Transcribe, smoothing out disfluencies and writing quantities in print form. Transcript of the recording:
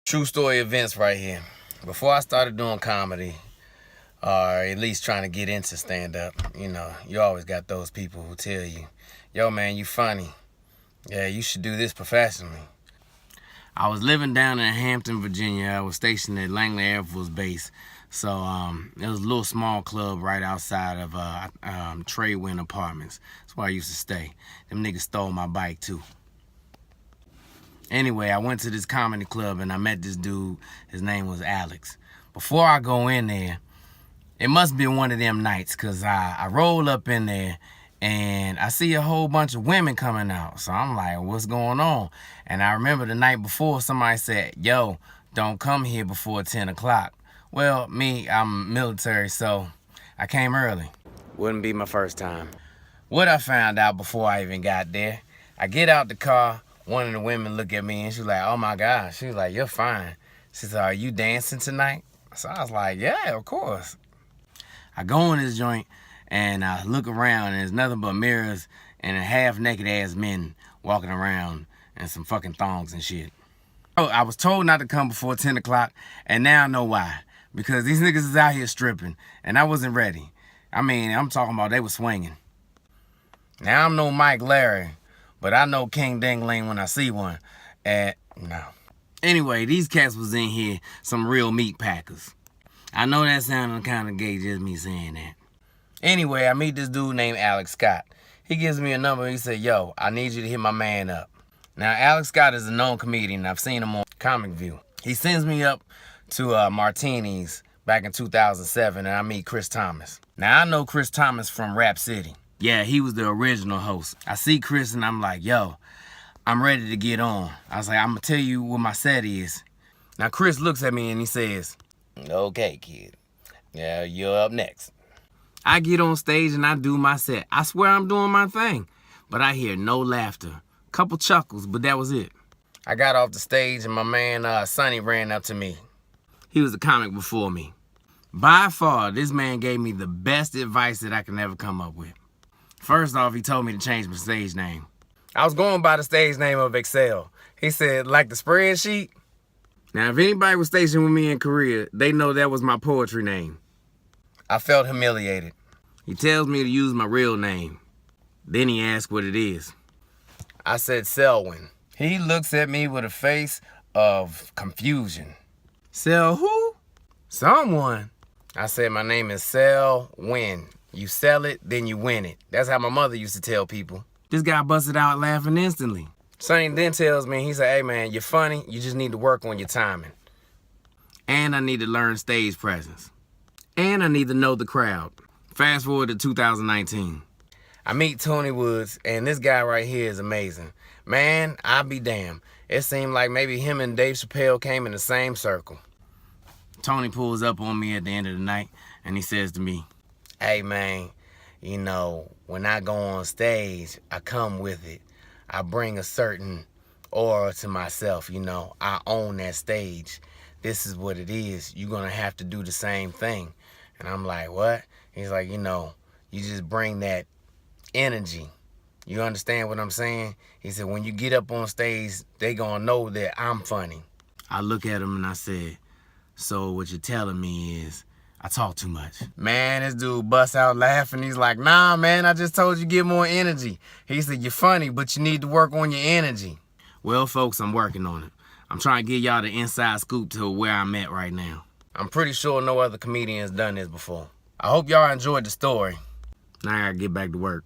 True story events right here. Before I started doing comedy, or at least trying to get into stand-up, you always got those people who tell you, yo man, you funny. Yeah, you should do this professionally. I was living down in Hampton, Virginia. I was stationed at Langley Air Force Base. So it was a little small club right outside of Tradewind Apartments. That's where I used to stay. Them niggas stole my bike too. Anyway, I went to this comedy club and I met this dude. His name was Alex. Before I go in there, it must be one of them nights, because I roll up in there and I see a whole bunch of women coming out. So I'm like, what's going on? And I remember the night before somebody said, yo, don't come here before 10 o'clock. Well, I'm military, so I came early. Wouldn't be my first time. What I found out before I even got there, I get out the car, one of the women look at me and she's like, oh my gosh. She was like, you're fine. She said, are you dancing tonight? So I was like, yeah, of course. I go in this joint and I look around and there's nothing but mirrors and half-naked ass men walking around and some fucking thongs and shit. Oh, I was told not to come before 10 o'clock and now I know why. Because these niggas is out here stripping and I wasn't ready. I mean, I'm talking about they were swinging. Now I'm no Mike Larry, but I know King Dingling when I see one. No. Anyway, these cats was in here, some real meat packers. I know that sounded kind of gay, just me saying that. Anyway, I meet this dude named Alex Scott. He gives me a number. He said, yo, I need you to hit my man up. Now, Alex Scott is a known comedian. I've seen him on Comic View. He sends me up to Martini's back in 2007, and I meet Chris Thomas. Now, I know Chris Thomas from Rap City. Yeah, he was the original host. I see Chris, and I'm like, yo, I'm ready to get on. I was like, I'm going to tell you what my set is. Now, Chris looks at me, and he says, okay, kid. Yeah, you're up next. I get on stage and I do my set. I swear I'm doing my thing. But I hear no laughter. Couple chuckles, but that was it. I got off the stage and my man Sonny ran up to me. He was a comic before me. By far, this man gave me the best advice that I can ever come up with. First off, he told me to change my stage name. I was going by the stage name of Excel. He said, like the spreadsheet? Now, if anybody was stationed with me in Korea, they know that was my poetry name. I felt humiliated. He tells me to use my real name. Then he asks what it is. I said Selwyn. He looks at me with a face of confusion. Sell who? Someone. I said my name is Selwyn. You sell it, then you win it. That's how my mother used to tell people. This guy busted out laughing instantly. Sonny then tells me, he said, hey man, you're funny, you just need to work on your timing. And I need to learn stage presence. And I need to know the crowd. Fast forward to 2019. I meet Tony Woods, and this guy right here is amazing. Man, I'll be damned. It seemed like maybe him and Dave Chappelle came in the same circle. Tony pulls up on me at the end of the night, and he says to me, hey man, when I go on stage, I come with it. I bring a certain aura to myself, I own that stage. This is what it is. You're going to have to do the same thing. And I'm like, what? He's like, you just bring that energy. You understand what I'm saying? He said, when you get up on stage, they going to know that I'm funny. I look at him and I said, so what you're telling me is I talk too much. Man, this dude busts out laughing. He's like, nah, man, I just told you get more energy. He said, you're funny, but you need to work on your energy. Well, folks, I'm working on it. I'm trying to give y'all the inside scoop to where I'm at right now. I'm pretty sure no other comedian has done this before. I hope y'all enjoyed the story. Now I gotta get back to work.